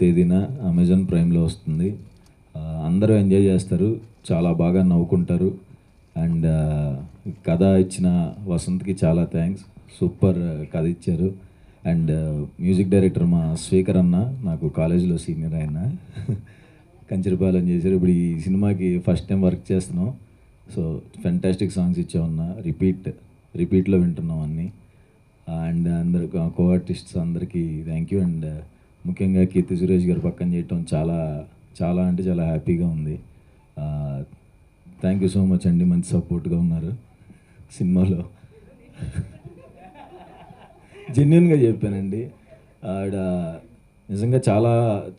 తేదీన అమెజాన్ ప్రైమ్లో వస్తుంది. అందరూ ఎంజాయ్ చేస్తారు, చాలా బాగా నవ్వుకుంటారు. అండ్ కథ ఇచ్చిన వసంత్కి చాలా థ్యాంక్స్, సూపర్ కథ ఇచ్చారు. అండ్ మ్యూజిక్ డైరెక్టర్ మా స్పీకర్ అన్న, నాకు కాలేజీలో సీనియర్ ఆయన, కంచరపాలెం చేశారు. ఇప్పుడు ఈ సినిమాకి ఫస్ట్ టైం వర్క్ చేస్తున్నాం. సో ఫెంటాస్టిక్ సాంగ్స్ ఇచ్చామన్నా, రిపీట్లో వింటున్నాం అన్నీ. అండ్ అందరు కో ఆర్టిస్ట్స్ అందరికీ థ్యాంక్ యూ. అండ్ ముఖ్యంగా కీర్తి సురేష్ గారు పక్కన చేయటం చాలా చాలా అంటే చాలా హ్యాపీగా ఉంది. థ్యాంక్ యూ సో మచ్ అండి, మంచి సపోర్ట్గా ఉన్నారు సినిమాలో. జెన్యున్గా చెప్పానండి. ఆవిడ నిజంగా చాలా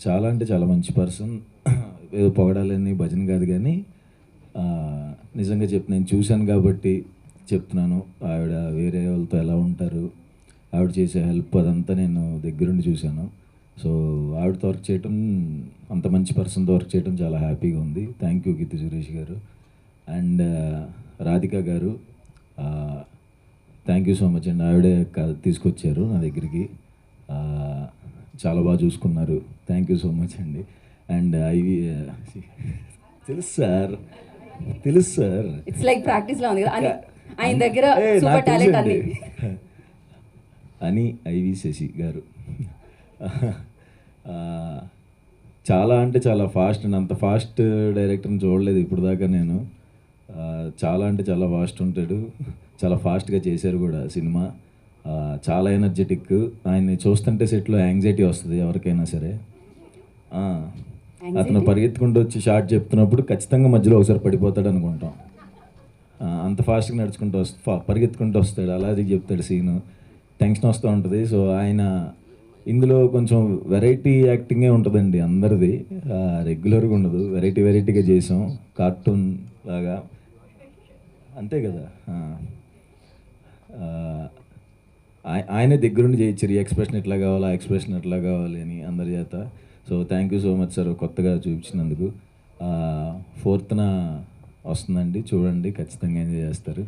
చాలా అంటే చాలా మంచి పర్సన్. ఏదో పొగడాలని భజన కాదు, కానీ నిజంగా నేను చూశాను కాబట్టి చెప్తున్నాను. ఆవిడ వేరే వాళ్ళతో ఎలా ఉంటారు, ఆవిడ చేసే హెల్ప్ అదంతా నేను దగ్గరుండి చూశాను. సో ఆవిడతో వర్క్ చేయటం, అంత మంచి పర్సన్తో వర్క్ చేయడం చాలా హ్యాపీగా ఉంది. థ్యాంక్ యూ కీర్తి సురేష్ గారు. అండ్ రాధిక గారు, థ్యాంక్ యూ సో మచ్ అండి. ఆవిడే తీసుకొచ్చారు నా దగ్గరికి, చాలా బాగా చూసుకున్నారు. థ్యాంక్ యూ సో మచ్ అండి. అండ్ ఐవి తెలుసు సార్, ఇట్స్ లైక్ ప్రాక్టీస్లో ఉంది కదా ఆయన దగ్గర, సూపర్ టాలెంట్ అని ఐవి శశి గారు చాలా అంటే చాలా ఫాస్ట్ అండి. అంత ఫాస్ట్ డైరెక్టర్ని చూడలేదు ఇప్పుడు దాకా నేను. చాలా అంటే చాలా ఫాస్ట్ ఉంటాడు, చాలా ఫాస్ట్గా చేశారు కూడా సినిమా. చాలా ఎనర్జెటిక్. ఆయన్ని చూస్తుంటే సెట్లో యాంగ్జైటీ వస్తుంది ఎవరికైనా సరే. అతను పరిగెత్తుకుంటూ వచ్చి షార్ట్ చెప్తున్నప్పుడు ఖచ్చితంగా మధ్యలో ఒకసారి పడిపోతాడు అనుకుంటాం. అంత ఫాస్ట్గా నడుచుకుంటూ పరిగెత్తుకుంటూ వస్తాడు, అలాగే చెప్తాడు సీను. టెన్షన్ వస్తూ ఉంటుంది. సో ఆయన ఇందులో కొంచెం వెరైటీ యాక్టింగే ఉంటుందండి అందరిది, రెగ్యులర్గా ఉండదు. వెరైటీగా చేసాం, కార్టూన్ లాగా, అంతే కదా. ఆయనే దగ్గరుండి చేయించారు, ఈ ఎక్స్ప్రెషన్ ఎట్లా కావాలి, ఆ ఎక్స్ప్రెషన్ ఎట్లా కావాలి అని అందరి చేత. So thank you so much sir, కొత్తగా చూపించినందుకు. 4th వస్తుందండి, చూడండి, ఖచ్చితంగా ఎంజాయ్ చేస్తారు.